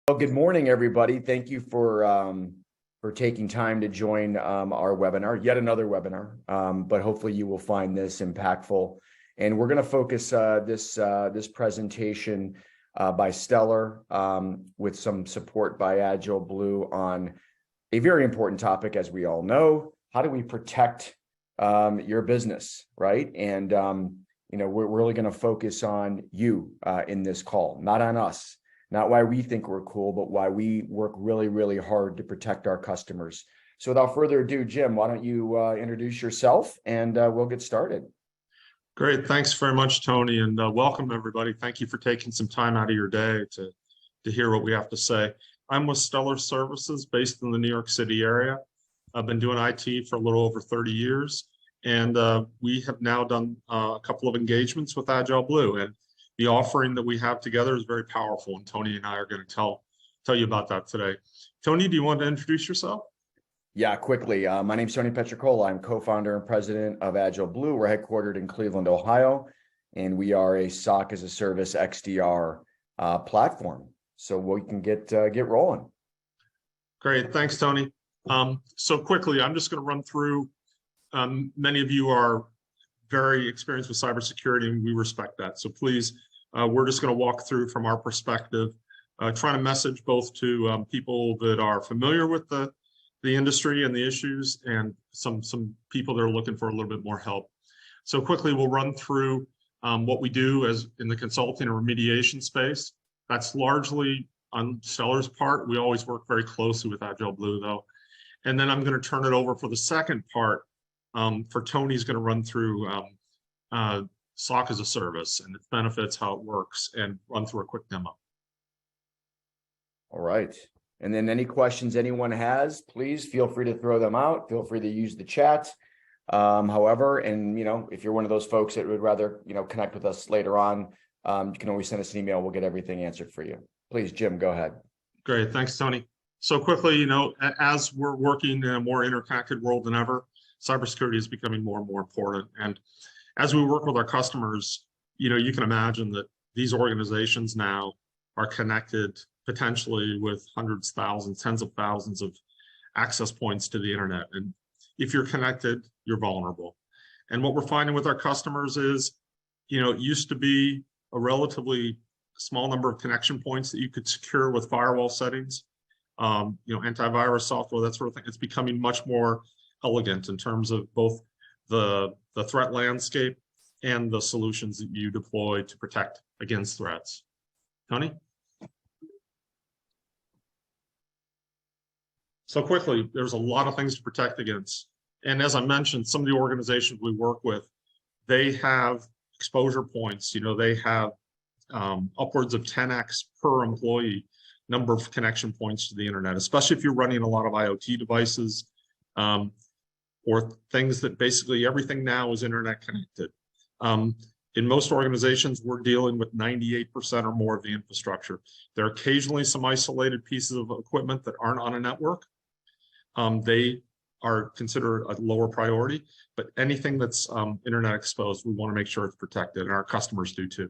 Well, good morning, everybody. Thank you for taking time to join our webinar, yet another webinar. But hopefully you will find this impactful. And we're going to focus this presentation by Stellar with some support by AgileBlue on a very important topic, as we all know. How do we protect your business, right? And we're really going to focus on you in this call, not on us. Not why we think we're cool, but why we work really, really hard to protect our customers. So without further ado, Jim, why don't you introduce yourself and we'll get started. Great. Thanks very much, Tony, and welcome, everybody. Thank you for taking some time out of your day to hear what we have to say. I'm with Stellar Services based in the New York City area. I've been doing IT for a little over 30 years, and we have now done a couple of engagements with AgileBlue. And the offering that we have together is very powerful, and Tony and I are going to tell you about that today. Tony, do you want to introduce yourself? Yeah, quickly. My name is Tony Petricola. I'm co-founder and president of AgileBlue. We're headquartered in Cleveland, Ohio, and we are a SOC-as-a-Service XDR platform. So we can get rolling. Great, thanks, Tony. So quickly, I'm just going to run through. Many of you are very experienced with cybersecurity, and we respect that. So please, we're just going to walk through from our perspective, trying to message both to people that are familiar with the industry and the issues, and some people that are looking for a little bit more help. So quickly, we'll run through what we do as in the consulting or remediation space. That's largely on Stellar's part. We always work very closely with AgileBlue, though. And then I'm going to turn it over for the second part. For Tony's going to run through SOC-as-a-Service and its benefits, how it works, and run through a quick demo. All right. And then any questions anyone has, please feel free to throw them out. Feel free to use the chat. However, and if you're one of those folks that would rather connect with us later on, you can always send us an email. We'll get everything answered for you. Please, Jim, go ahead. Great. Thanks, Tony. So quickly, as we're working in a more interconnected world than ever, cybersecurity is becoming more and more important. And as we work with our customers, you can imagine that these organizations now are connected potentially with hundreds, thousands, tens of thousands of access points to the internet. And if you're connected, you're vulnerable. And what we're finding with our customers is, it used to be a relatively small number of connection points that you could secure with firewall settings, antivirus software, that sort of thing. It's becoming much more elegant in terms of both the threat landscape and the solutions that you deploy to protect against threats. Tony? So quickly, there's a lot of things to protect against. And as I mentioned, some of the organizations we work with, they have exposure points. They have upwards of 10x per employee number of connection points to the internet, especially if you're running a lot of IoT devices, or things that basically everything now is internet connected. In most organizations, we're dealing with 98% or more of the infrastructure. There are occasionally some isolated pieces of equipment that aren't on a network. They are considered a lower priority, but anything that's internet exposed, we want to make sure it's protected, and our customers do too.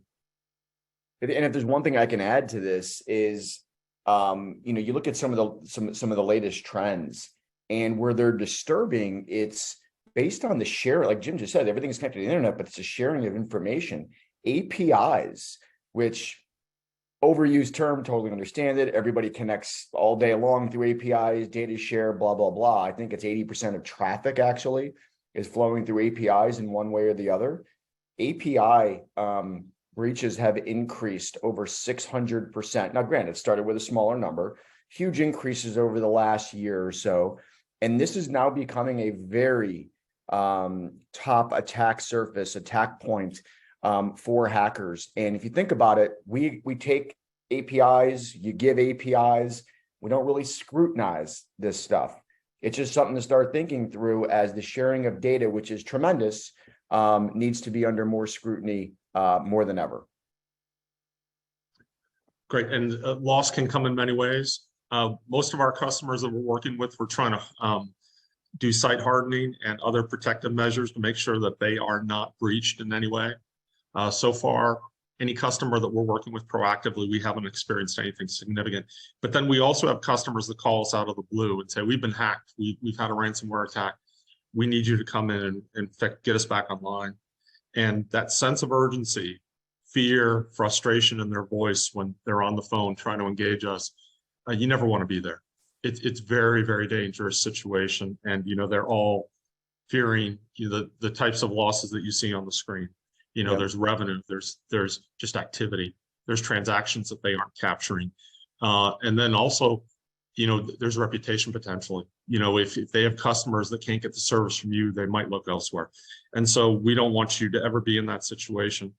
And if there's one thing I can add to this is, you look at some of the latest trends, and where they're disturbing, it's based on the share, like Jim just said, everything is connected to the internet, but it's a sharing of information. APIs, which overused term, totally understand it. Everybody connects all day long through APIs, data share, blah, blah, blah. I think it's 80% of traffic actually is flowing through APIs in one way or the other. API breaches have increased over 600%. Now, granted, it started with a smaller number, huge increases over the last year or so. And this is now becoming a very top attack point for hackers. And if you think about it, we take APIs, you give APIs, we don't really scrutinize this stuff. It's just something to start thinking through as the sharing of data, which is tremendous, needs to be under more scrutiny more than ever. Great, and loss can come in many ways. Most of our customers that we're working with, we're trying to do site hardening and other protective measures to make sure that they are not breached in any way. So far, any customer that we're working with proactively, we haven't experienced anything significant. But then we also have customers that call us out of the blue and say, we've been hacked. We've had a ransomware attack. We need you to come in and get us back online. And that sense of urgency, fear, frustration in their voice when they're on the phone trying to engage us, you never want to be there. It's very, very dangerous situation. And, they're all fearing the types of losses that you see on the screen. There's revenue, there's just activity, there's transactions that they aren't capturing. And then also, there's reputation potentially. If they have customers that can't get the service from you, they might look elsewhere. And so we don't want you to ever be in that situation.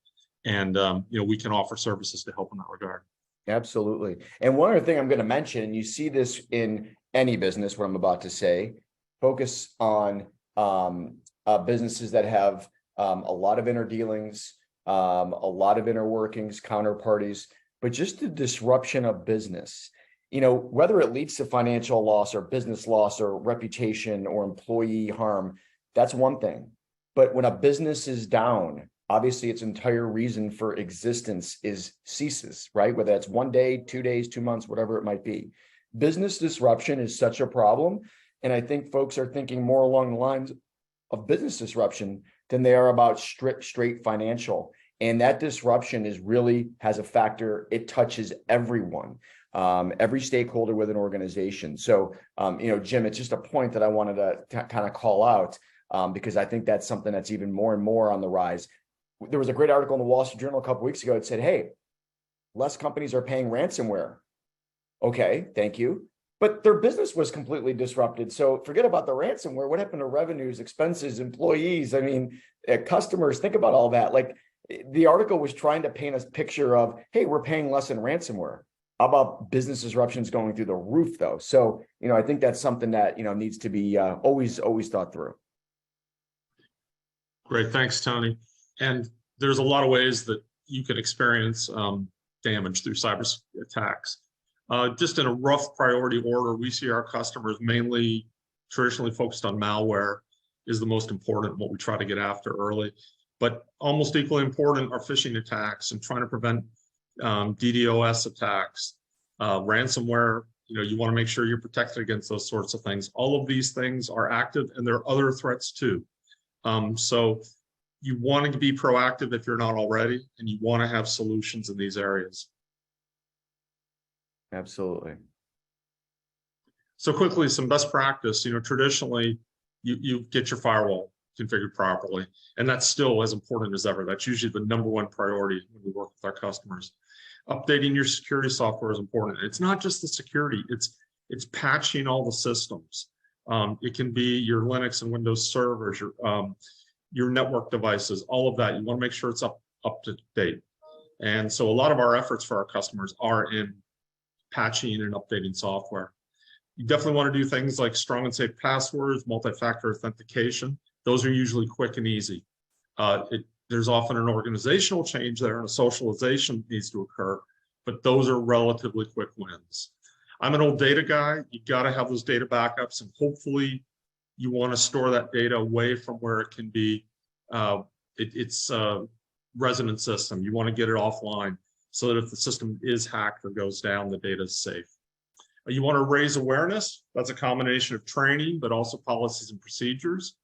And, we can offer services to help in that regard. Absolutely. And one other thing I'm going to mention, and you see this in any business, what I'm about to say, focus on businesses that have a lot of inner dealings, a lot of inner workings, counterparties, but just the disruption of business, whether it leads to financial loss or business loss or reputation or employee harm, that's one thing. But when a business is down, obviously its entire reason for existence ceases, right? Whether that's 1 day, 2 days, 2 months, whatever it might be. Business disruption is such a problem. And I think folks are thinking more along the lines of business disruption than they are about straight financial. And that disruption has a factor. It touches everyone, every stakeholder with an organization. So, Jim, it's just a point that I wanted to kind of call out because I think that's something that's even more and more on the rise. There was a great article in the Wall Street Journal a couple of weeks ago. It said, hey, less companies are paying ransomware. Okay, thank you. But their business was completely disrupted. So forget about the ransomware. What happened to revenues, expenses, employees? I mean, customers, think about all that. Like the article was trying to paint a picture of, hey, we're paying less in ransomware. How about business disruptions going through the roof though? So, I think that's something that, needs to be always thought through. Great, thanks, Tony. And there's a lot of ways that you can experience damage through cyber attacks. Just in a rough priority order, we see our customers mainly traditionally focused on malware is the most important, what we try to get after early. But almost equally important are phishing attacks and trying to prevent DDoS attacks, ransomware. You want to make sure you're protected against those sorts of things. All of these things are active, and there are other threats too. So you want to be proactive if you're not already, and you want to have solutions in these areas. Absolutely. So quickly, some best practice. Traditionally, you get your firewall configured properly, and that's still as important as ever. That's usually the #1 priority when we work with our customers. Updating your security software is important. It's not just the security; it's patching all the systems. It can be your Linux and Windows servers, your network devices, all of that. You want to make sure it's up to date. And so a lot of our efforts for our customers are in patching and updating software. You definitely want to do things like strong and safe passwords, multi-factor authentication. Those are usually quick and easy. There's often an organizational change there and a socialization needs to occur, but those are relatively quick wins. I'm an old data guy. You got to have those data backups, and hopefully you want to store that data away from where it can be, it's a resident system. You want to get it offline so that if the system is hacked or goes down, the data is safe. You want to raise awareness. That's a combination of training, but also policies and procedures.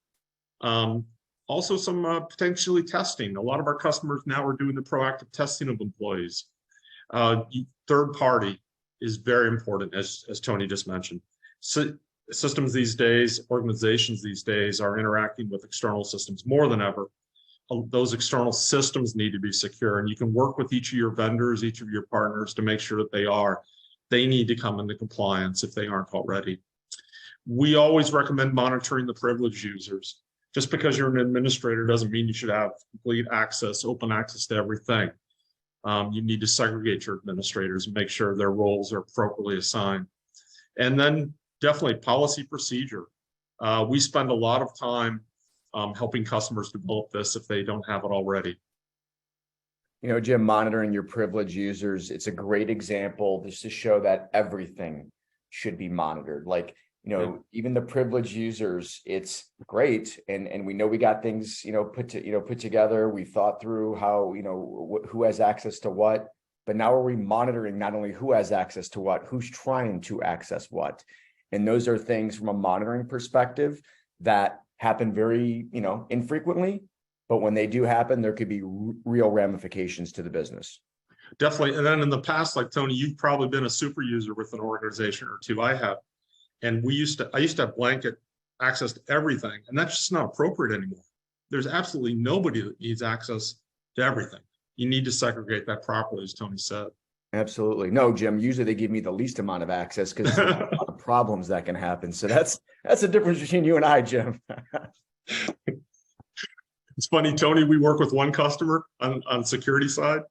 Also some potentially testing. A lot of our customers now are doing the proactive testing of employees. Third party is very important, as Tony just mentioned. So systems these days, organizations these days are interacting with external systems more than ever. Those external systems need to be secure, and you can work with each of your vendors, each of your partners to make sure that they are. They need to come into compliance if they aren't already. We always recommend monitoring the privileged users. Just because you're an administrator doesn't mean you should have complete access, open access to everything. You need to segregate your administrators and make sure their roles are appropriately assigned. And then definitely policy procedure. We spend a lot of time helping customers develop this if they don't have it already. Jim, monitoring your privileged users, it's a great example just to show that everything should be monitored. Like, even the privileged users, it's great. And we know we got things, put together. We thought through how, who has access to what, but now are we monitoring not only who has access to what, who's trying to access what. And those are things from a monitoring perspective that happen very, infrequently, but when they do happen, there could be real ramifications to the business. Definitely. And then in the past, like Tony, you've probably been a super user with an organization or two. I have. And I used to have blanket access to everything, and that's just not appropriate anymore. There's absolutely nobody that needs access to everything. You need to segregate that properly, as Tony said. Absolutely. No, Jim, usually they give me the least amount of access because there's a lot of problems that can happen. So that's the difference between you and I, Jim. It's funny, Tony, we work with one customer on security side,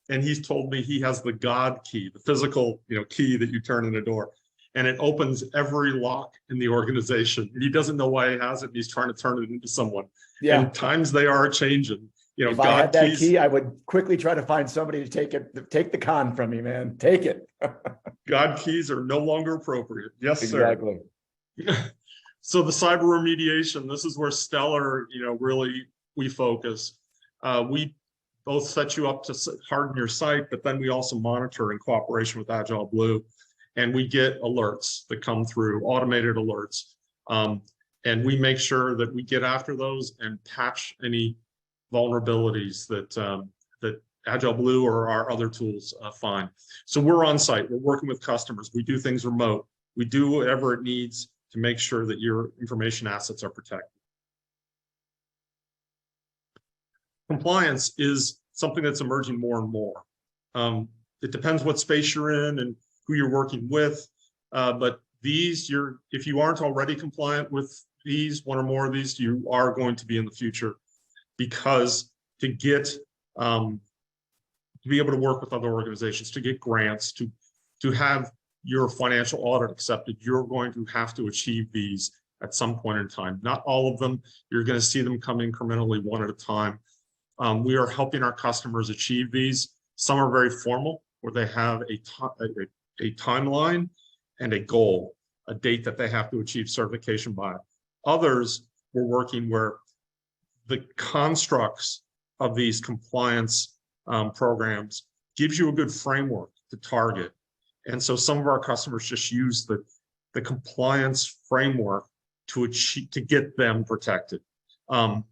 and he's told me he has the God key, the physical, key that you turn in a door. And it opens every lock in the organization. And he doesn't know why he has it. And he's trying to turn it into someone. Yeah. And times they are changing. If I had that key, I would quickly try to find somebody to take the con from me, man. Take it. God keys are no longer appropriate. Yes, exactly. Sir. So the cyber remediation, this is where Stellar, really we focus. We both set you up to harden your site, but then we also monitor in cooperation with AgileBlue. And we get alerts that come through, automated alerts. And we make sure that we get after those and patch any vulnerabilities that AgileBlue or our other tools find. So we're on site, we're working with customers, we do things remote, we do whatever it needs to make sure that your information assets are protected. Compliance is something that's emerging more and more. It depends what space you're in and who you're working with, but these, if you aren't already compliant with these, one or more of these, you are going to be in the future, because to get to be able to work with other organizations, to get grants, to have your financial audit accepted, you're going to have to achieve these at some point in time. Not all of them. You're going to see them come incrementally one at a time. We are helping our customers achieve these. Some are very formal, where they have a timeline and a goal, a date that they have to achieve certification by. Others, we're working where the constructs of these compliance programs gives you a good framework to target. And so some of our customers just use the compliance framework to get them protected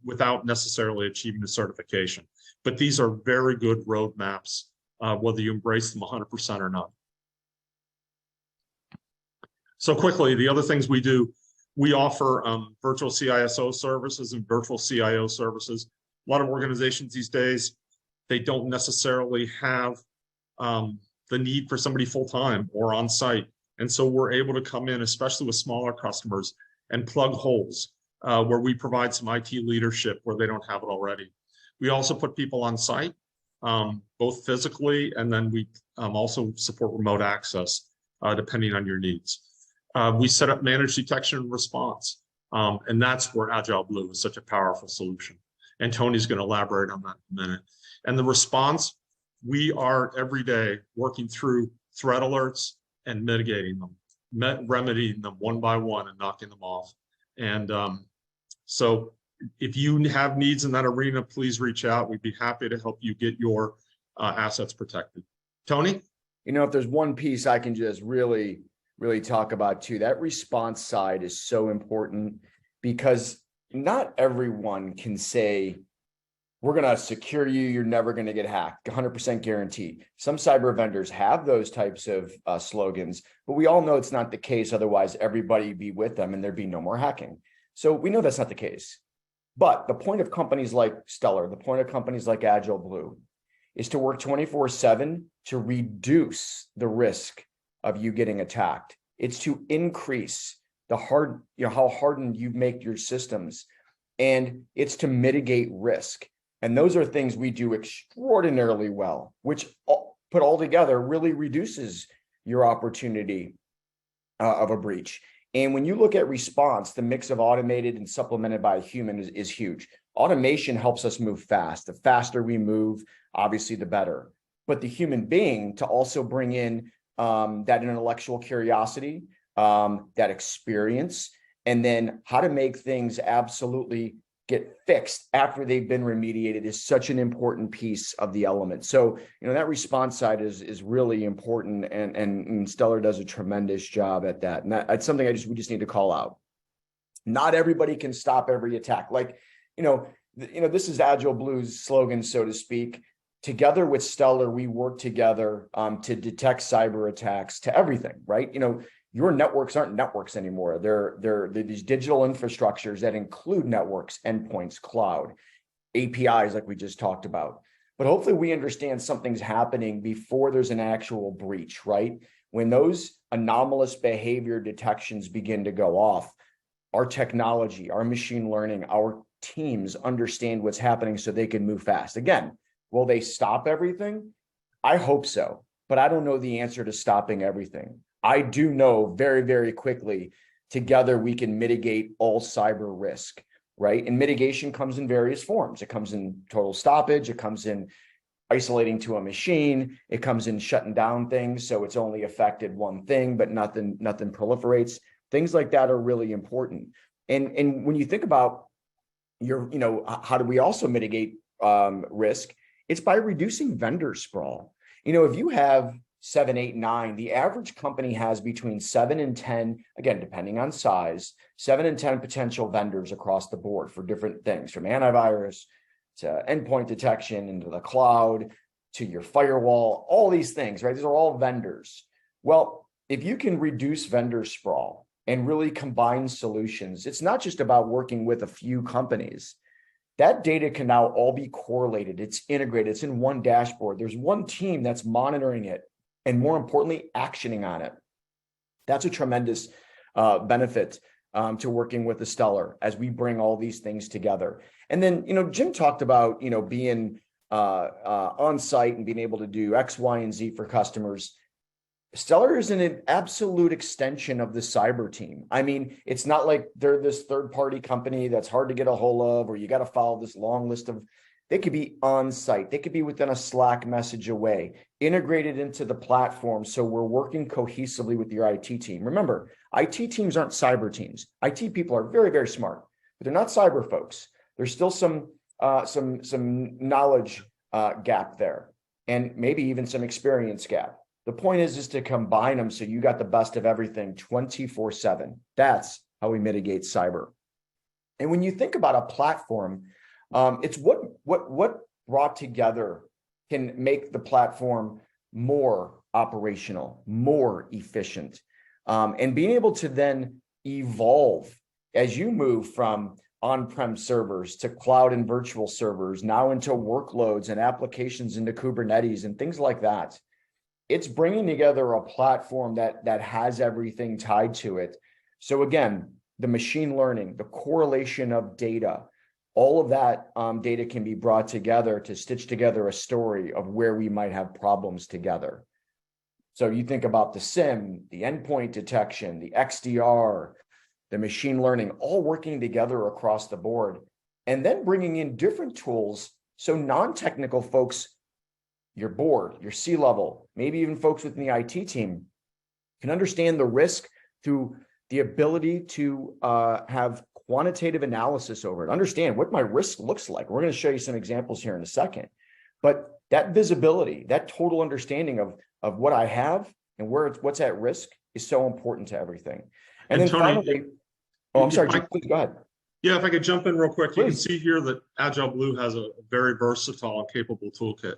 without necessarily achieving the certification. But these are very good roadmaps, whether you embrace them 100% or not. So quickly, the other things we do, we offer virtual CISO services and virtual CIO services. A lot of organizations these days, they don't necessarily have the need for somebody full-time or on-site. And so we're able to come in, especially with smaller customers, and plug holes where we provide some IT leadership where they don't have it already. We also put people on site, both physically, and then we also support remote access, depending on your needs. We set up managed detection and response, and that's where AgileBlue is such a powerful solution. And Tony's going to elaborate on that in a minute. And the response, we are every day working through threat alerts and mitigating them, remedying them one by one and knocking them off. And so if you have needs in that arena, please reach out. We'd be happy to help you get your assets protected. Tony? If there's one piece I can just really talk about too, that response side is so important, because not everyone can say, we're going to secure you, you're never going to get hacked, 100% guaranteed. Some cyber vendors have those types of slogans, but we all know it's not the case. Otherwise, everybody would be with them and there'd be no more hacking. So we know that's not the case. But the point of companies like Stellar, the point of companies like AgileBlue, is to work 24/7 to reduce the risk of you getting attacked. It's to increase the how hardened you make your systems, and it's to mitigate risk. And those are things we do extraordinarily well, which put all together really reduces your opportunity of a breach. And when you look at response, the mix of automated and supplemented by a human is huge. Automation helps us move fast. The faster we move, obviously, the better. But the human being to also bring in that intellectual curiosity, that experience, and then how to make things absolutely get fixed after they've been remediated is such an important piece of the element. So, that response side is really important, and Stellar does a tremendous job at that. And that's something we just need to call out. Not everybody can stop every attack. Like, this is AgileBlue's slogan, so to speak. Together with Stellar, we work together to detect cyber attacks to everything, right? Your networks aren't networks anymore. They're these digital infrastructures that include networks, endpoints, cloud, APIs, like we just talked about. But hopefully we understand something's happening before there's an actual breach, right? When those anomalous behavior detections begin to go off, our technology, our machine learning, our teams understand what's happening so they can move fast. Again, will they stop everything? I hope so, but I don't know the answer to stopping everything. I do know very, very quickly, together we can mitigate all cyber risk, right? And mitigation comes in various forms. It comes in total stoppage. It comes in isolating to a machine. It comes in shutting down things so it's only affected one thing, but nothing proliferates. Things like that are really important. And when you think about how do we also mitigate risk? It's by reducing vendor sprawl. If you have 7, 8, 9, the average company has between 7 and 10, again, depending on size, 7 and 10 potential vendors across the board for different things, from antivirus to endpoint detection, into the cloud, to your firewall, all these things, right? These are all vendors. Well, if you can reduce vendor sprawl and really combine solutions, it's not just about working with a few companies. That data can now all be correlated. It's integrated. It's in one dashboard. There's one team that's monitoring it, and more importantly, actioning on it. That's a tremendous benefit to working with the Stellar as we bring all these things together. And then, Jim talked about, being on site and being able to do X, Y, and Z for customers. Stellar is an absolute extension of the cyber team. I mean, it's not like they're this third-party company that's hard to get a hold of, or you got to follow this long list of. They could be on site. They could be within a Slack message away, integrated into the platform. So we're working cohesively with your IT team. Remember, IT teams aren't cyber teams. IT people are very, very smart, but they're not cyber folks. There's still some knowledge gap there, and maybe even some experience gap. The point is to combine them so you got the best of everything 24/7. That's how we mitigate cyber. And when you think about a platform, it's what brought together can make the platform more operational, more efficient, and being able to then evolve as you move from on-prem servers to cloud and virtual servers, now into workloads and applications into Kubernetes and things like that. It's bringing together a platform that has everything tied to it. So again, the machine learning, the correlation of data, all of that data can be brought together to stitch together a story of where we might have problems together. So you think about the SIM, the endpoint detection, the XDR, the machine learning, all working together across the board, and then bringing in different tools so non-technical folks, your board, your C-level, maybe even folks within the IT team, can understand the risk through the ability to have quantitative analysis over it, understand what my risk looks like. We're going to show you some examples here in a second. But that visibility, that total understanding of what I have and what's at risk is so important to everything. And then Tony, finally, I'm sorry, Jim, please go ahead. Yeah, if I could jump in real quick, Please. You can see here that AgileBlue has a very versatile and capable toolkit.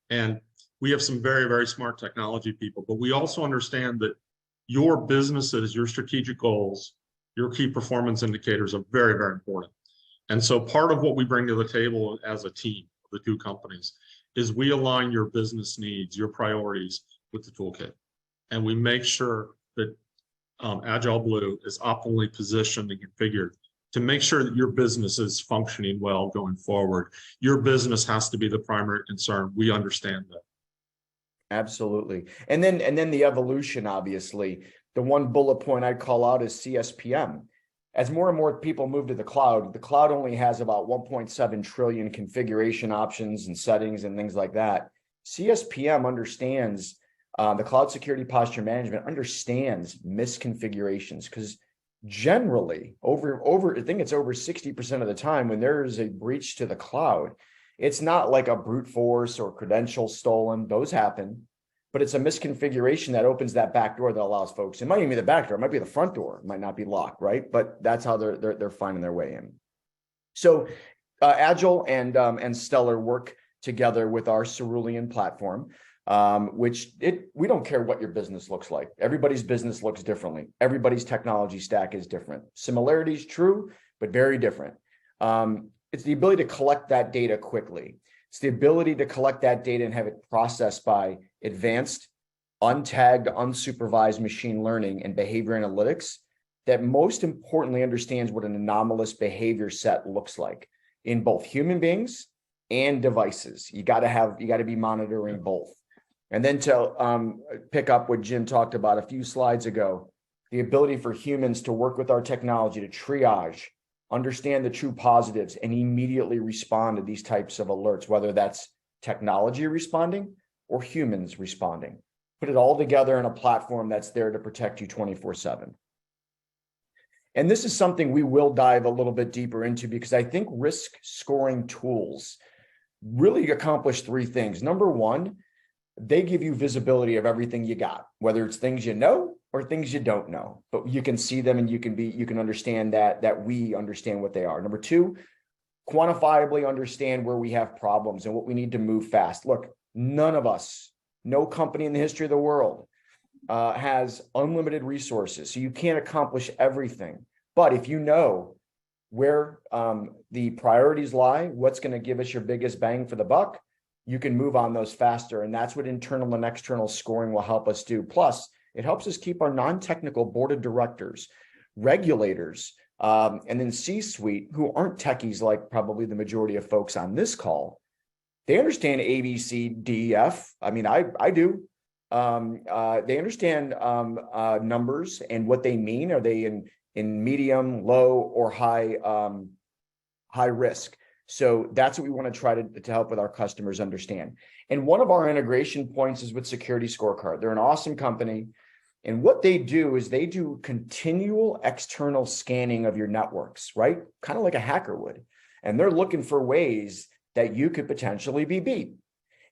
And we have some very, very smart technology people, but we also understand that your businesses, your strategic goals, your key performance indicators are very, very important. And so part of what we bring to the table as a team of the two companies is we align your business needs, your priorities with the toolkit. And we make sure that AgileBlue is optimally positioned and configured to make sure that your business is functioning well going forward. Your business has to be the primary concern. We understand that. Absolutely. And then the evolution, obviously, the one bullet point I'd call out is CSPM. As more and more people move to the cloud only has about 1.7 trillion configuration options and settings and things like that. CSPM understands The cloud security posture management understands misconfigurations, because generally I think it's over 60% of the time when there is a breach to the cloud, it's not like a brute force or credentials stolen. Those happen, but it's a misconfiguration that opens that back door that allows folks. It might even be the back door. It might be the front door. It might not be locked, right? But that's how they're finding their way in. So Agile and Stellar work together with our Cerulean platform, which we don't care what your business looks like. Everybody's business looks differently. Everybody's technology stack is different. Similarities, true, but very different. It's the ability to collect that data quickly. It's the ability to collect that data and have it processed by advanced, untagged, unsupervised machine learning and behavior analytics that most importantly understands what an anomalous behavior set looks like in both human beings and devices. You got to be monitoring both. And then to pick up what Jim talked about a few slides ago, the ability for humans to work with our technology to triage, understand the true positives, and immediately respond to these types of alerts, whether that's technology responding or humans responding. Put it all together in a platform that's there to protect you 24/7. And this is something we will dive a little bit deeper into, because I think risk scoring tools really accomplish three things. Number one, they give you visibility of everything you got, whether it's things you know or things you don't know, but you can see them and you can understand that we understand what they are. Number two, quantifiably understand where we have problems and what we need to move fast. Look, none of us, no company in the history of the world has unlimited resources, so you can't accomplish everything. But if you know where the priorities lie, what's going to give us your biggest bang for the buck, you can move on those faster. And that's what internal and external scoring will help us do. Plus, it helps us keep our non-technical board of directors, regulators, and then C-suite, who aren't techies like probably the majority of folks on this call. They understand A, B, C, D, F. I mean, I do. They understand numbers and what they mean. Are they in medium, low, or high risk? So that's what we want to try to help with our customers understand. And one of our integration points is with Security Scorecard. They're an awesome company. And what they do is they do continual external scanning of your networks, right? Kind of like a hacker would. And they're looking for ways that you could potentially be beat.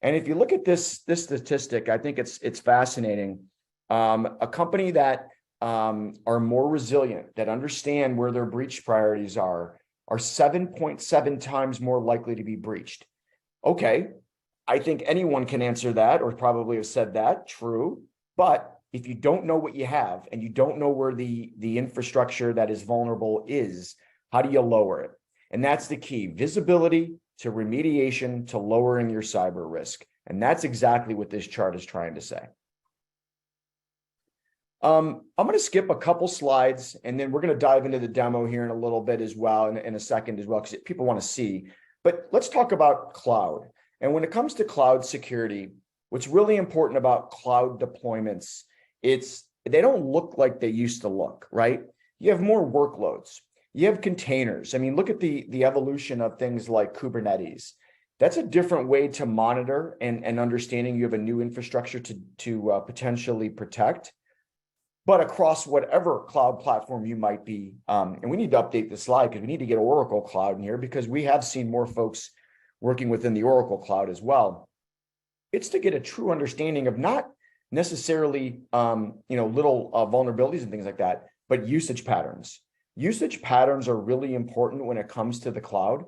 And if you look at this statistic, I think it's fascinating. A company that are more resilient, that understand where their breach priorities are 7.7 times more likely to be breached. Okay, I think anyone can answer that, or probably have said that, true. But if you don't know what you have and you don't know where the infrastructure that is vulnerable is, how do you lower it? And that's the key: visibility to remediation to lowering your cyber risk. And that's exactly what this chart is trying to say. I'm going to skip a couple slides, and then we're going to dive into the demo here in a little bit as well, in a second as well, because people want to see. But let's talk about cloud. And when it comes to cloud security, what's really important about cloud deployments, they don't look like they used to look, right? You have more workloads. You have containers. I mean, look at the evolution of things like Kubernetes. That's a different way to monitor and understanding you have a new infrastructure to potentially protect. But across whatever cloud platform you might be, and we need to update this slide because we need to get Oracle Cloud in here, because we have seen more folks working within the Oracle Cloud as well. It's to get a true understanding of not necessarily little vulnerabilities and things like that, but usage patterns. Usage patterns are really important when it comes to the cloud,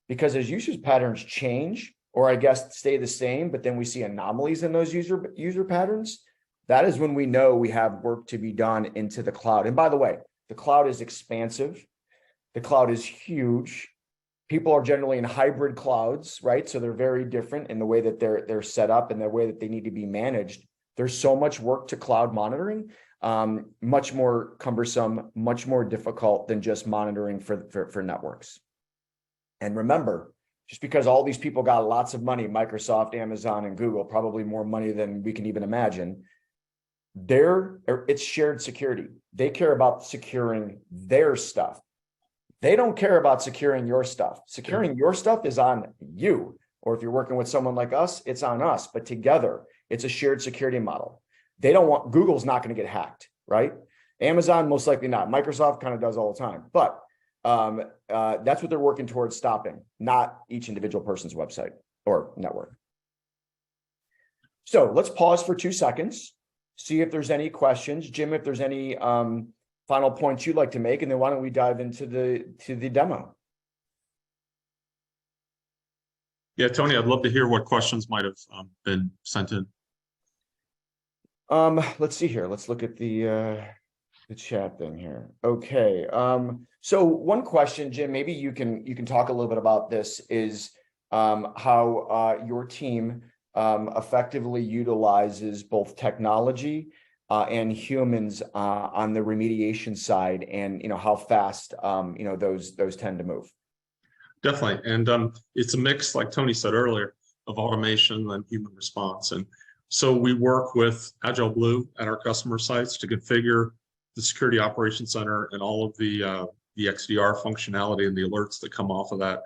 because as usage patterns change, or I guess stay the same, but then we see anomalies in those user patterns, that is when we know we have work to be done into the cloud. And by the way, the cloud is expansive. The cloud is huge. People are generally in hybrid clouds, right? So they're very different in the way that they're set up and the way that they need to be managed. There's so much work to cloud monitoring, much more cumbersome, much more difficult than just monitoring for networks. And remember, just because all these people got lots of money, Microsoft, Amazon, and Google, probably more money than we can even imagine, it's shared security. They care about securing their stuff. They don't care about securing your stuff. Securing your stuff is on you. Or if you're working with someone like us, it's on us. But together, It's a shared security model. They don't want, Google's not going to get hacked, right? Amazon, most likely not. Microsoft kind of does all the time, but that's what they're working towards stopping, not each individual person's website or network. So let's pause for 2 seconds, see if there's any questions. Jim, if there's any final points you'd like to make, and then why don't we dive into the demo? Yeah, Tony, I'd love to hear what questions might have been sent in. Let's see here. Let's look at the chat thing here. Okay. So one question, Jim, maybe you can talk a little bit about this, is how your team effectively utilizes both technology and humans on the remediation side, and how fast those tend to move. Definitely. And it's a mix, like Tony said earlier, of automation and human response. And so we work with AgileBlue at our customer sites to configure the Security Operations Center and all of the XDR functionality and the alerts that come off of that.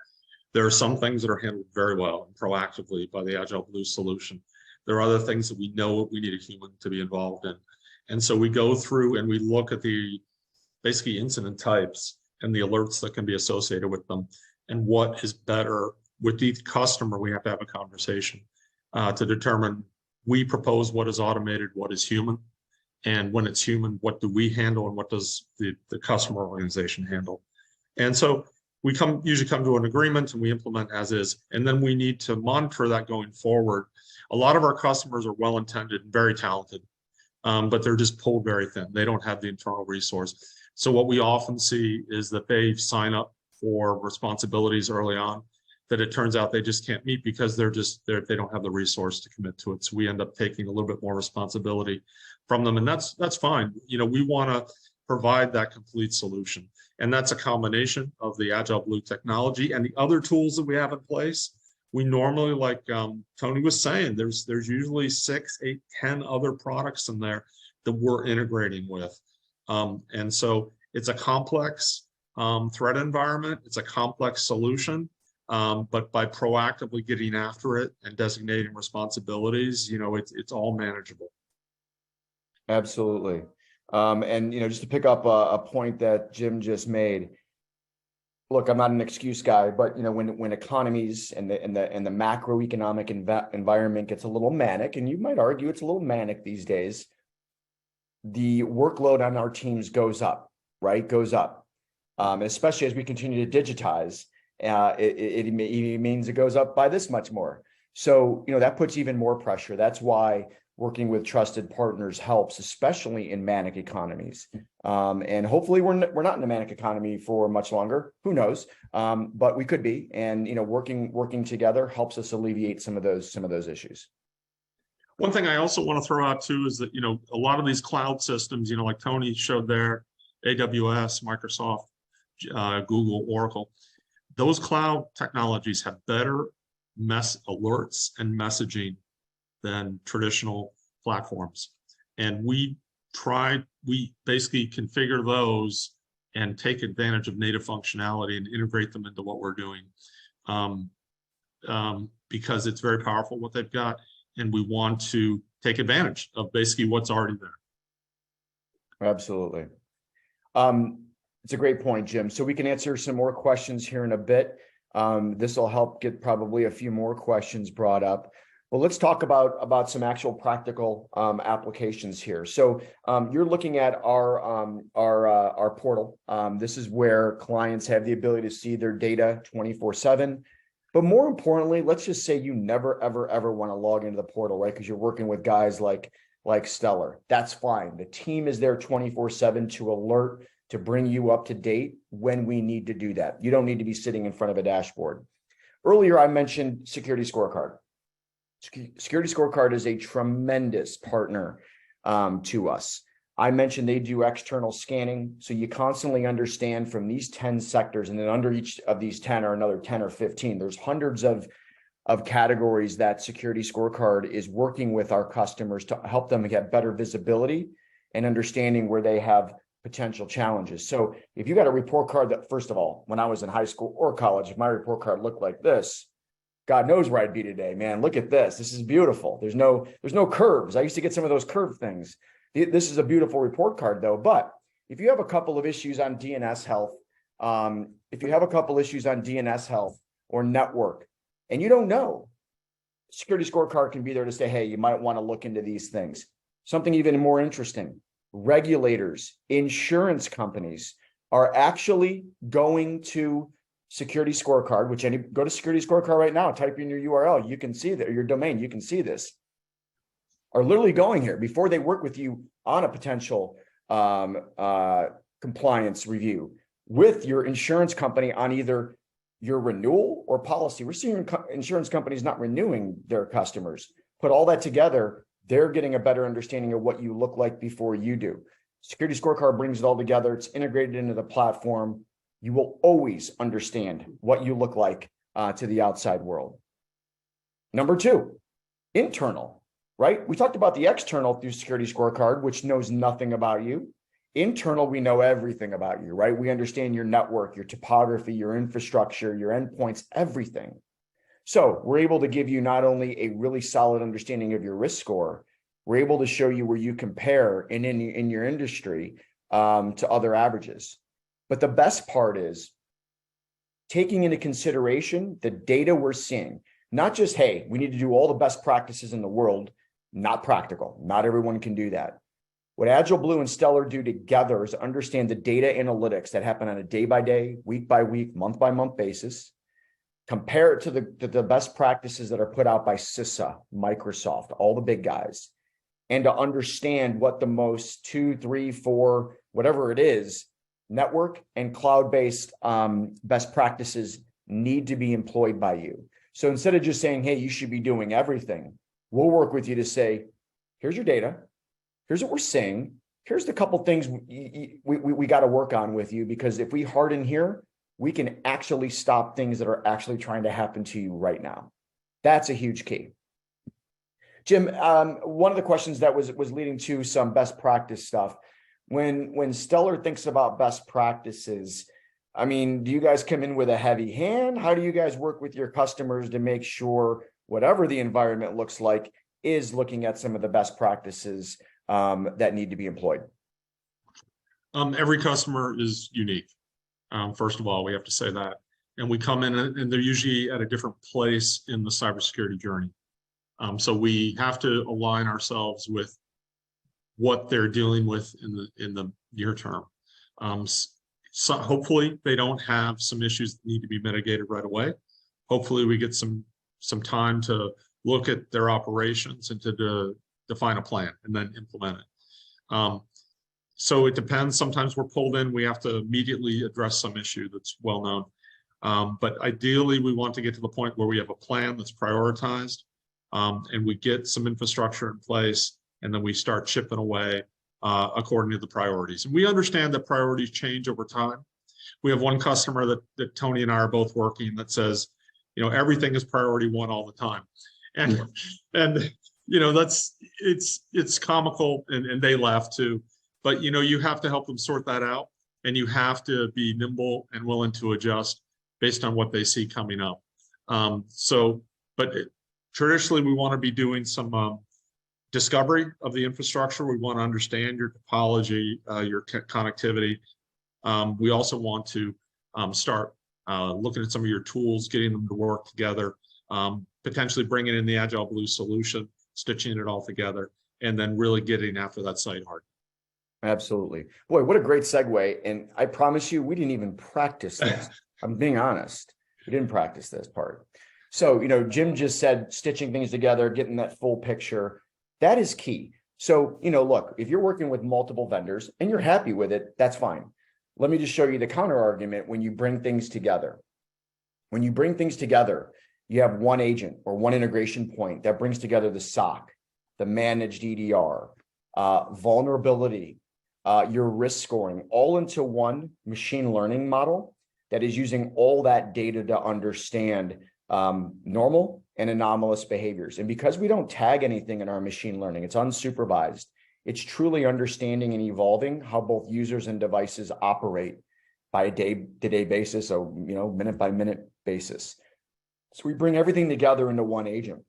There are some things that are handled very well and proactively by the AgileBlue solution. There are other things that we know we need a human to be involved in. And so we go through and we look at the basically incident types and the alerts that can be associated with them, and what is better. With each customer, we have to have a conversation to determine, we propose what is automated, what is human, and when it's human, what do we handle, and what does the customer organization handle. And so we usually come to an agreement and we implement as is, and then we need to monitor that going forward. A lot of our customers are well-intended and very talented, but they're just pulled very thin. They don't have the internal resource. So what we often see is that they sign up for responsibilities early on that it turns out they just can't meet because they don't have the resource to commit to it. So we end up taking a little bit more responsibility from them, and that's fine. We want to provide that complete solution, and that's a combination of the AgileBlue technology and the other tools that we have in place. We normally, like Tony was saying, there's usually 6, 8, 10 other products in there that we're integrating with, and so it's a complex threat environment. It's a complex solution, but by proactively getting after it and designating responsibilities, it's all manageable. Absolutely. And just to pick up a point that Jim just made, look, I'm not an excuse guy, but when economies and the macroeconomic environment gets a little manic, and you might argue it's a little manic these days, the workload on our teams goes up, right? Goes up. Especially as we continue to digitize, it means it goes up by this much more. So, that puts even more pressure. That's why working with trusted partners helps, especially in manic economies. And hopefully we're not in a manic economy for much longer. Who knows? But we could be. And, working together helps us alleviate some of those issues. One thing I also want to throw out too is that, a lot of these cloud systems, like Tony showed there, AWS, Microsoft, Google, Oracle, those cloud technologies have better alerts and messaging than traditional platforms. And we basically configure those and take advantage of native functionality and integrate them into what we're doing, because it's very powerful what they've got, and we want to take advantage of basically what's already there. Absolutely. It's a great point, Jim. So we can answer some more questions here in a bit. This will help get probably a few more questions brought up. Well, let's talk about some actual practical applications here. So you're looking at our portal. This is where clients have the ability to see their data 24/7. But more importantly, let's just say you never, ever want to log into the portal, right? Because you're working with guys like Stellar. That's fine. The team is there 24/7 to alert, to bring you up to date when we need to do that. You don't need to be sitting in front of a dashboard. Earlier, I mentioned Security Scorecard. Security Scorecard is a tremendous partner to us. I mentioned they do external scanning, so you constantly understand from these 10 sectors, and then under each of these 10 are another 10 or 15. There's hundreds of categories that Security Scorecard is working with our customers to help them get better visibility and understanding where they have potential challenges. So if you got a report card that, first of all, when I was in high school or college, if my report card looked like this, God knows where I'd be today, man. Look at this. This is beautiful. There's no curves. I used to get some of those curved things. This is a beautiful report card though. But if you have a couple of issues on DNS health, if you have a couple issues on DNS health or network, and you don't know, security scorecard can be there to say, hey, you might want to look into these things. Something even more interesting, regulators, insurance companies are actually going to security scorecard, which go to security scorecard right now, type in your URL, you can see that, or your domain, you can see this, are literally going here before they work with you on a potential compliance review with your insurance company on either your renewal or policy. We're seeing insurance companies not renewing their customers. Put all that together, they're getting a better understanding of what you look like before you do. Security scorecard brings it all together. It's integrated into the platform. You will always understand what you look like to the outside world. Number two, internal, right? We talked about the external through security scorecard, which knows nothing about you. Internal, we know everything about you, right? We understand your network, your topography, your infrastructure, your endpoints, everything. So we're able to give you not only a really solid understanding of your risk score, we're able to show you where you compare in your industry to other averages. But the best part is taking into consideration the data we're seeing, not just, hey, we need to do all the best practices in the world, not practical. Not everyone can do that. What AgileBlue and Stellar do together is understand the data analytics that happen on a day-by-day, week-by-week, month-by-month basis, compare it to the best practices that are put out by CISA, Microsoft, all the big guys, and to understand what the most 2, 3, 4, whatever it is, network and cloud-based best practices need to be employed by you. So instead of just saying, hey, you should be doing everything, we'll work with you to say, here's your data. Here's what we're saying. Here's the couple things we got to work on with you, because if we harden here, we can actually stop things that are actually trying to happen to you right now. That's a huge key. Jim, one of the questions that was leading to some best practice stuff. When Stellar thinks about best practices, I mean, do you guys come in with a heavy hand? How do you guys work with your customers to make sure whatever the environment looks like is looking at some of the best practices that need to be employed? Every customer is unique. First of all, we have to say that. And we come in and they're usually at a different place in the cybersecurity journey. So we have to align ourselves with what they're dealing with in the near term. So hopefully they don't have some issues that need to be mitigated right away. Hopefully we get some time to look at their operations and to define a plan and then implement it. So it depends. Sometimes we're pulled in, we have to immediately address some issue that's well known. But ideally, we want to get to the point where we have a plan that's prioritized, and we get some infrastructure in place, and then we start chipping away according to the priorities. And we understand that priorities change over time. We have one customer that Tony and I are both working that says, you know, everything is priority one all the time. And you know, it's comical, and they laugh too. But you know, you have to help them sort that out, and you have to be nimble and willing to adjust based on what they see coming up. But traditionally, we want to be doing some discovery of the infrastructure. We want to understand your topology, your connectivity. We also want to start looking at some of your tools, getting them to work together, potentially bringing in the AgileBlue solution, stitching it all together, and then really getting after that site hard. Absolutely. Boy, what a great segue. And I promise you, we didn't even practice this. I'm being honest. We didn't practice this part. So, you know, Jim just said stitching things together, getting that full picture. That is key. So, you know, look, if you're working with multiple vendors and you're happy with it, that's fine. Let me just show you the counter argument when you bring things together. When you bring things together, you have one agent or one integration point that brings together the SOC, the managed EDR, vulnerability, your risk scoring, all into one machine learning model that is using all that data to understand normal and anomalous behaviors. And because we don't tag anything in our machine learning, it's unsupervised. It's truly understanding and evolving how both users and devices operate by a day-to-day basis, or minute-by-minute basis. So we bring everything together into one agent.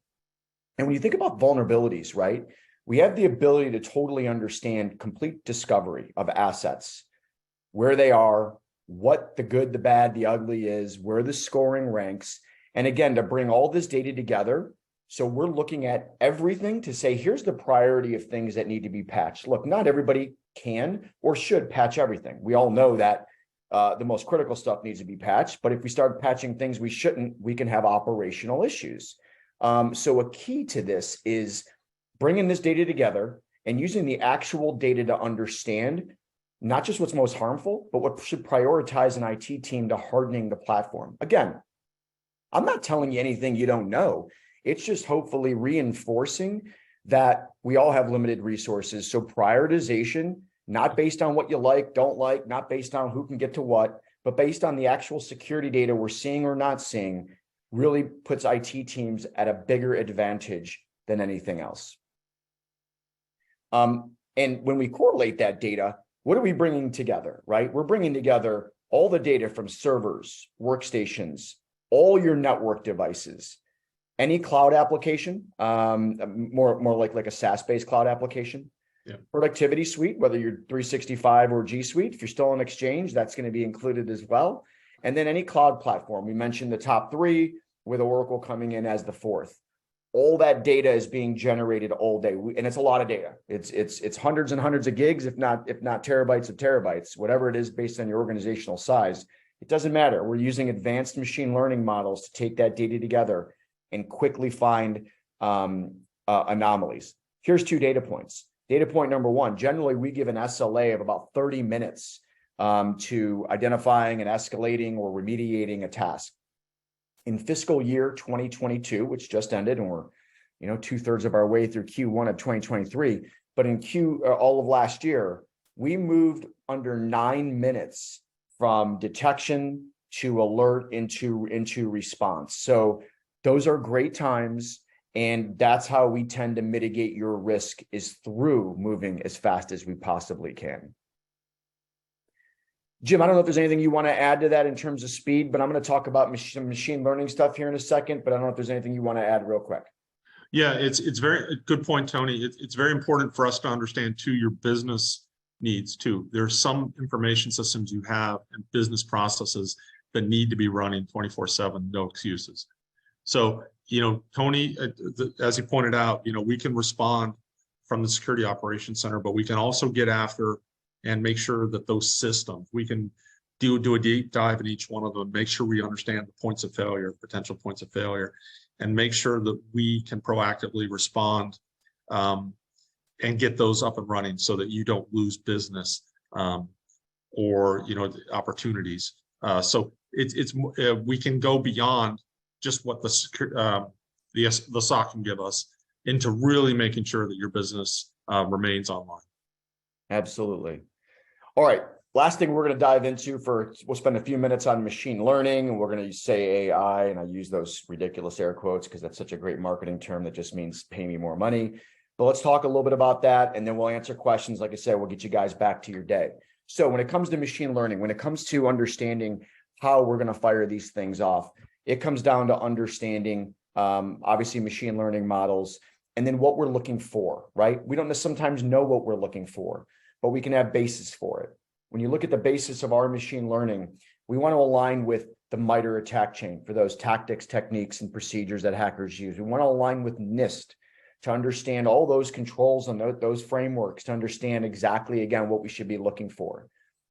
And when you think about vulnerabilities, right, we have the ability to totally understand complete discovery of assets, where they are, what the good, the bad, the ugly is, where the scoring ranks. And again, to bring all this data together. So we're looking at everything to say, here's the priority of things that need to be patched. Look, not everybody can or should patch everything. We all know that the most critical stuff needs to be patched. But if we start patching things we shouldn't, we can have operational issues. So a key to this is bringing this data together and using the actual data to understand not just what's most harmful, but what should prioritize an IT team to hardening the platform. Again, I'm not telling you anything you don't know. It's just hopefully reinforcing that we all have limited resources. So prioritization, not based on what you like, don't like, not based on who can get to what, but based on the actual security data we're seeing or not seeing, really puts IT teams at a bigger advantage than anything else. And when we correlate that data, what are we bringing together, right? We're bringing together all the data from servers, workstations, all your network devices, any cloud application, more like a SaaS-based cloud application, productivity suite, whether you're 365 or G Suite. If you're still on Exchange, that's going to be included as well. And then any cloud platform. We mentioned the top three, with Oracle coming in as the fourth. All that data is being generated all day, and it's a lot of data. It's hundreds and hundreds of gigs, if not terabytes of terabytes, whatever it is based on your organizational size. It doesn't matter. We're using advanced machine learning models to take that data together and quickly find anomalies. Here's 2 data points. Data point number 1, generally we give an SLA of about 30 minutes to identifying and escalating or remediating a task. In fiscal year 2022, which just ended, and we're 2/3 of our way through Q1 of 2023, but in all of last year, we moved under 9 minutes from detection to alert into response. So those are great times, and that's how we tend to mitigate your risk, is through moving as fast as we possibly can. Jim, I don't know if there's anything you want to add to that in terms of speed, but I'm going to talk about some machine learning stuff here in a second, but I don't know if there's anything you want to add real quick. Yeah, it's very good point, Tony. It's very important for us to understand too your business needs too. There's some information systems you have and business processes that need to be running 24/7, no excuses. So, Tony, as he pointed out, we can respond from the Security Operations Center, but we can also get after and make sure that those systems, we can do a deep dive in each one of them, make sure we understand the points of failure, potential points of failure, and make sure that we can proactively respond and get those up and running so that you don't lose business or opportunities. So we can go beyond just what the SOC can give us into really making sure that your business remains online. Absolutely. All right. Last thing we're going to dive into we'll spend a few minutes on machine learning, and we're going to say AI, and I use those ridiculous air quotes because that's such a great marketing term that just means pay me more money. But let's talk a little bit about that, and then we'll answer questions. Like I said, we'll get you guys back to your day. So when it comes to machine learning, when it comes to understanding how we're going to fire these things off, it comes down to understanding, obviously, machine learning models, and then what we're looking for, right? We don't sometimes know what we're looking for, but we can have basis for it. When you look at the basis of our machine learning, we want to align with the MITRE attack chain for those tactics, techniques, and procedures that hackers use. We want to align with NIST to understand all those controls and those frameworks to understand exactly, again, what we should be looking for.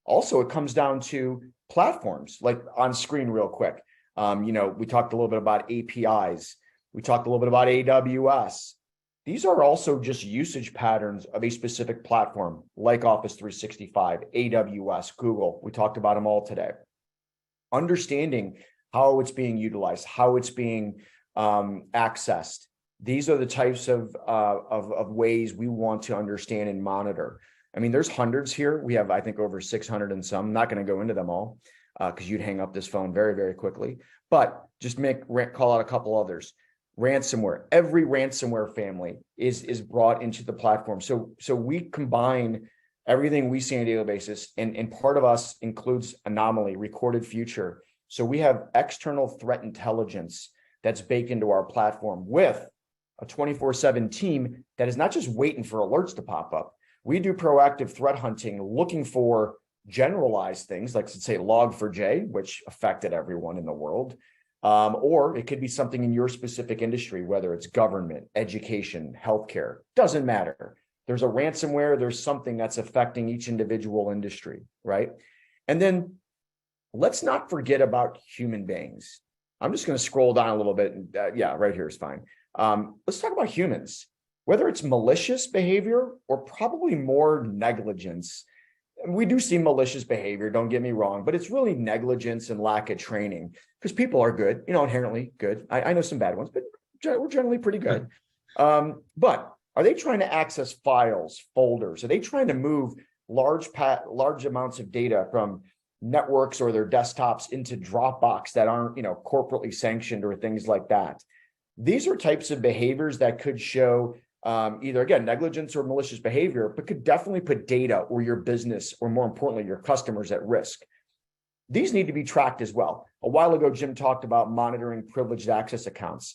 Also, it comes down to platforms, like on screen real quick. We talked a little bit about APIs. We talked a little bit about AWS. These are also just usage patterns of a specific platform, like Office 365, AWS, Google. We talked about them all today. Understanding how it's being utilized, how it's being accessed. These are the types of ways we want to understand and monitor. I mean, there's hundreds here. We have, I think, over 600 and some. I'm not going to go into them all because you'd hang up this phone very, very quickly. But just call out a couple others. Ransomware. Every ransomware family is brought into the platform. So we combine everything we see on a daily basis, and part of us includes anomaly, recorded future. So we have external threat intelligence that's baked into our platform with a 24/7 team that is not just waiting for alerts to pop up. We do proactive threat hunting, looking for generalized things, like, let's say Log4j, which affected everyone in the world. Or it could be something in your specific industry, whether it's government, education, healthcare, doesn't matter. There's a ransomware, there's something that's affecting each individual industry, right? And then let's not forget about human beings. I'm just going to scroll down a little bit. Yeah, right here is fine. Let's talk about humans, whether it's malicious behavior or probably more negligence. We do see malicious behavior, don't get me wrong, but it's really negligence and lack of training, because people are good, inherently good. I know some bad ones, but we're generally pretty good. But are they trying to access files, folders? Are they trying to move large amounts of data from networks or their desktops into Dropbox that aren't, corporately sanctioned or things like that? These are types of behaviors that could show either, again, negligence or malicious behavior, but could definitely put data or your business, or more importantly, your customers at risk. These need to be tracked as well. A while ago, Jim talked about monitoring privileged access accounts.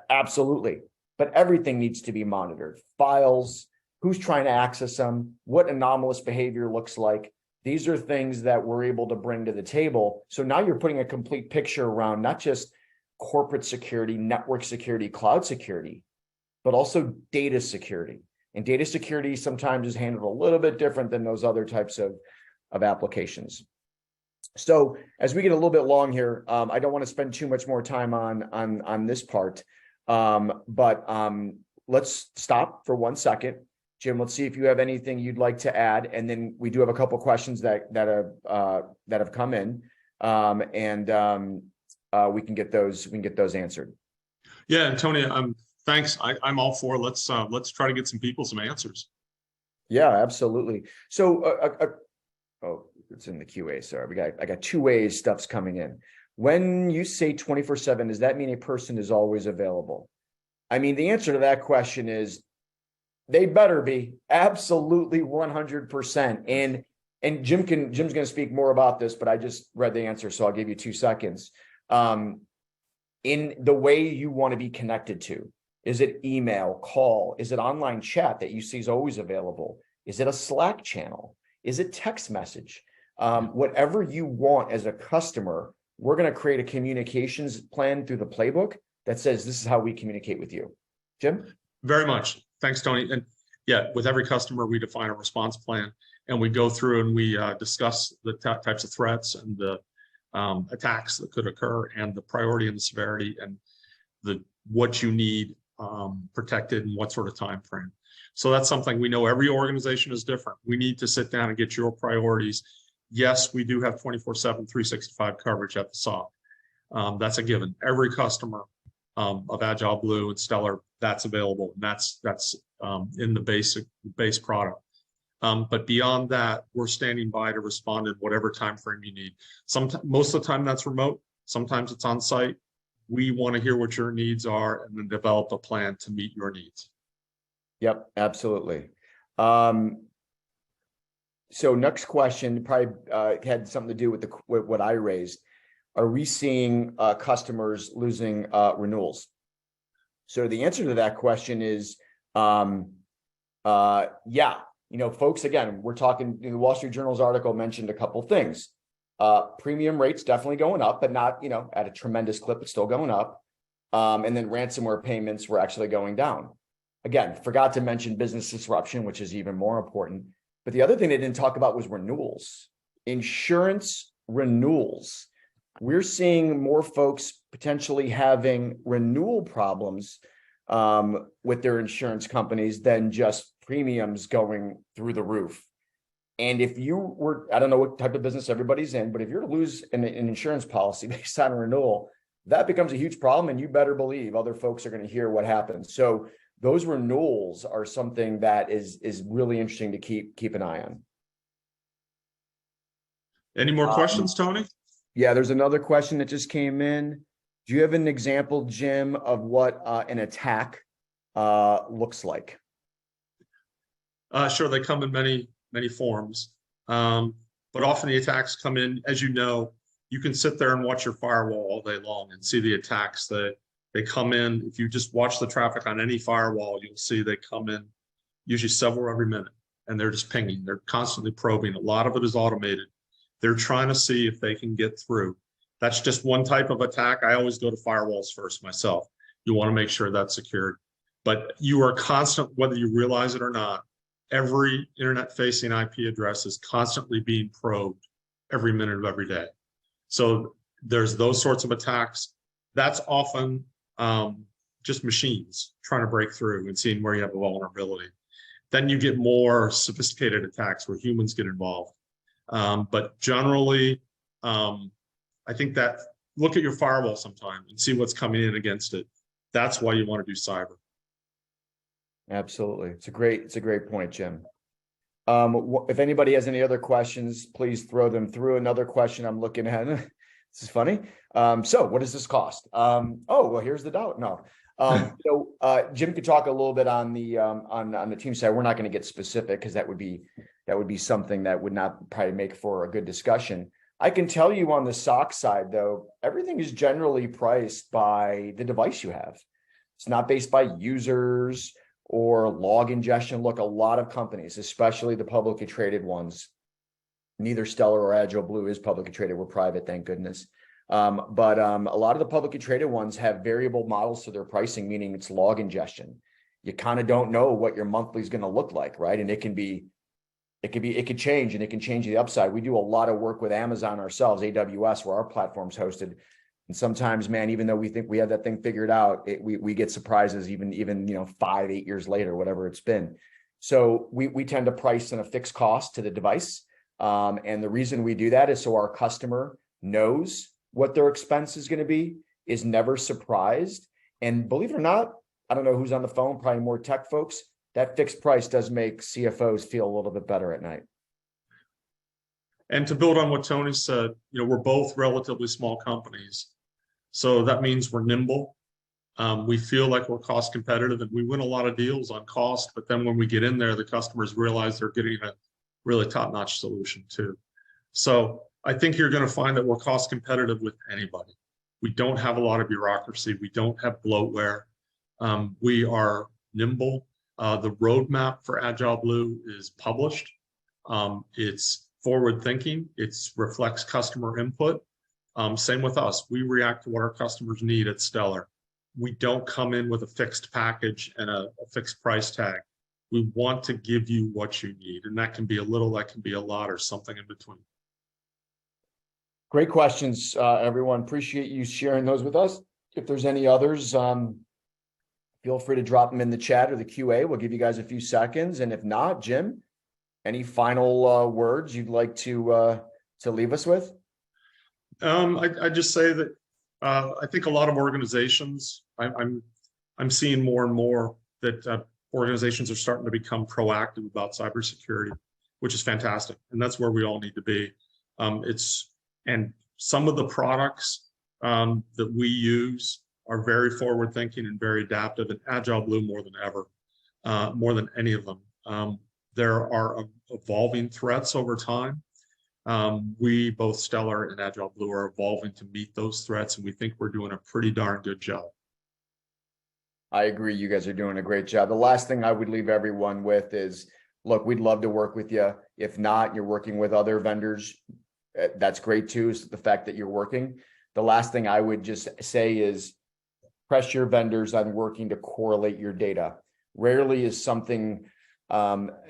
Absolutely. But everything needs to be monitored. Files, who's trying to access them, what anomalous behavior looks like. These are things that we're able to bring to the table. So now you're putting a complete picture around not just corporate security, network security, cloud security, but also data security. And data security sometimes is handled a little bit different than those other types of applications. So as we get a little bit long here, I don't want to spend too much more time on this part, but let's stop for 1 second. Jim, let's see if you have anything you'd like to add, and then we do have a couple of questions that have come in, and we can get those answered. Yeah, and Tony, thanks. I'm all for let's try to get some people some answers. Yeah, absolutely. So, oh, it's in the QA. Sorry, I got 2 ways stuff's coming in. When you say 24/7, does that mean a person is always available? I mean, the answer to that question is they better be absolutely 100%. And Jim's going to speak more about this, but I just read the answer, so I'll give you 2 seconds. In the way you want to be connected to. Is it email, call? Is it online chat that you see is always available? Is it a Slack channel? Is it text message? Whatever you want as a customer, we're going to create a communications plan through the playbook that says this is how we communicate with you. Jim? Very much. Thanks, Tony. And yeah, with every customer, we define a response plan, and we go through and we discuss the types of threats and the attacks that could occur, and the priority and the severity, and what you need protected and what sort of time frame. So that's something we know every organization is different. We need to sit down and get your priorities. Yes, we do have 24/7, 365 coverage at the SOC. That's a given. Every customer of AgileBlue and Stellar, that's available. And that's in the base product. But beyond that, we're standing by to respond in whatever time frame you need. Most of the time that's remote. Sometimes it's on site. We want to hear what your needs are and then develop a plan to meet your needs. Yep, absolutely. So next question probably had something to do with what I raised. Are we seeing customers losing renewals? So the answer to that question is yeah. Folks, again, we're talking, the Wall Street Journal's article mentioned a couple things. Premium rates definitely going up, but not, at a tremendous clip, it's still going up. And then ransomware payments were actually going down. Again, forgot to mention business disruption, which is even more important. But the other thing they didn't talk about was renewals, insurance renewals. We're seeing more folks potentially having renewal problems with their insurance companies than just premiums going through the roof. And if you were, I don't know what type of business everybody's in, but if you're to lose an insurance policy based on renewal, that becomes a huge problem. And you better believe other folks are going to hear what happens. So those renewals are something that is really interesting to keep an eye on. Any more questions, Tony? Yeah, there's another question that just came in. Do you have an example, Jim, of what an attack looks like? Sure, they come in many forms, but often the attacks come in, as you know, you can sit there and watch your firewall all day long and see the attacks that they come in. If you just watch the traffic on any firewall, you'll see they come in usually several every minute, and they're just pinging. They're constantly probing. A lot of it is automated. They're trying to see if they can get through. That's just one type of attack. I always go to firewalls first myself. You want to make sure that's secured. But you are constant, whether you realize it or not, every internet-facing IP address is constantly being probed every minute of every day. So there's those sorts of attacks. That's often just machines trying to break through and seeing where you have a vulnerability. Then you get more sophisticated attacks where humans get involved. But generally, I think that look at your firewall sometime and see what's coming in against it. That's why you want to do cyber. Absolutely. It's a great point, Jim. If anybody has any other questions, please throw them through. Another question I'm looking at. This is funny. So what does this cost? Oh, well, here's the dollar. No. Jim could talk a little bit on the team side. We're not going to get specific because that would be something that would not probably make for a good discussion. I can tell you on the SOC side, though, everything is generally priced by the device you have. It's not based by users or log ingestion. Look, a lot of companies, especially the publicly traded ones, neither Stellar or AgileBlue is publicly traded. We're private, thank goodness. But a lot of the publicly traded ones have variable models to their pricing, meaning it's log ingestion. You kind of don't know what your monthly is going to look like, right? And it could change, and it can change the upside. We do a lot of work with Amazon ourselves, AWS, where our platform's hosted. And sometimes, man, even though we think we have that thing figured out, we get surprises even 5, 8 years later, whatever it's been. So we tend to price in a fixed cost to the device. And the reason we do that is so our customer knows what their expense is going to be, is never surprised. And believe it or not, I don't know who's on the phone, probably more tech folks, that fixed price does make CFOs feel a little bit better at night. And to build on what Tony said, we're both relatively small companies. So that means we're nimble. We feel like we're cost competitive, and we win a lot of deals on cost. But then when we get in there, the customers realize they're getting a really top-notch solution too. So I think you're going to find that we're cost competitive with anybody. We don't have a lot of bureaucracy. We don't have bloatware. We are nimble. The roadmap for AgileBlue is published. It's forward thinking. It reflects customer input. Same with us. We react to what our customers need at Stellar. We don't come in with a fixed package and a fixed price tag. We want to give you what you need. And that can be a little, that can be a lot, or something in between. Great questions, everyone. Appreciate you sharing those with us. If there's any others, feel free to drop them in the chat or the QA. We'll give you guys a few seconds. And if not, Jim, any final words you'd like to leave us with? I just say that I think a lot of organizations, I'm seeing more and more that organizations are starting to become proactive about cybersecurity, which is fantastic. And that's where we all need to be. And some of the products that we use are very forward thinking and very adaptive, and AgileBlue more than ever, more than any of them. There are evolving threats over time. We, both Stellar and AgileBlue, are evolving to meet those threats, and we think we're doing a pretty darn good job. I agree. You guys are doing a great job. The last thing I would leave everyone with is, look, we'd love to work with you. If not, you're working with other vendors. That's great too, is the fact that you're working. The last thing I would just say is press your vendors on working to correlate your data. Rarely is something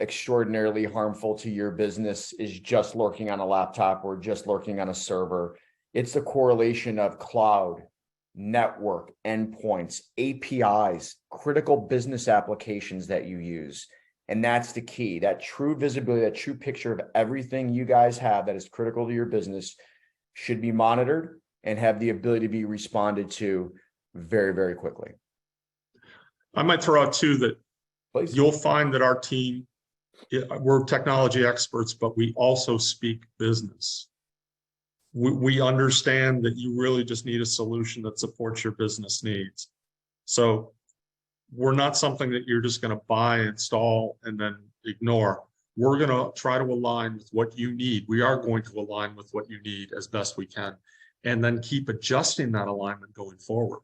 extraordinarily harmful to your business is just lurking on a laptop or just lurking on a server. It's the correlation of cloud, network, endpoints, APIs, critical business applications that you use. And that's the key, that true visibility, that true picture of everything you guys have that is critical to your business should be monitored and have the ability to be responded to very, very quickly. I might throw out too that Please. You'll find that our team, we're technology experts, but we also speak business. We understand that you really just need a solution that supports your business needs. So we're not something that you're just going to buy, install, and then ignore. we're going to try to align with what you need. We are going to align with what you need as best we can, and then keep adjusting that alignment going forward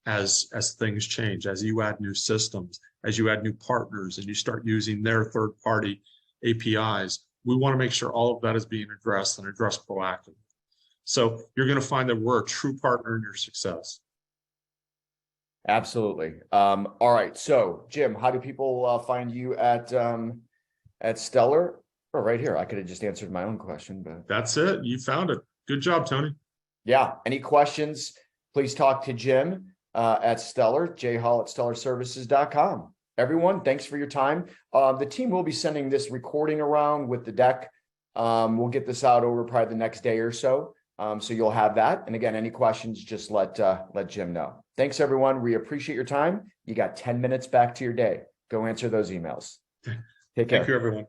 as things change, as you add new systems, as you add new partners, and you start using their third-party APIs. We want to make sure all of that is being addressed and addressed proactively. So you're going to find that we're a true partner in your success. Absolutely. All right. So Jim, how do people find you at Stellar? Oh, right here. I could have just answered my own question, but that's it. You found it. Good job, Tony. Yeah. Any questions? Please talk to Jim at Stellar, jhall@stellarservices.com. Everyone, thanks for your time. The team will be sending this recording around with the deck. We'll get this out over probably the next day or so. So you'll have that. And again, any questions, just let Jim know. Thanks, everyone. We appreciate your time. You got 10 minutes back to your day. Go answer those emails. Take care. Thank you, everyone.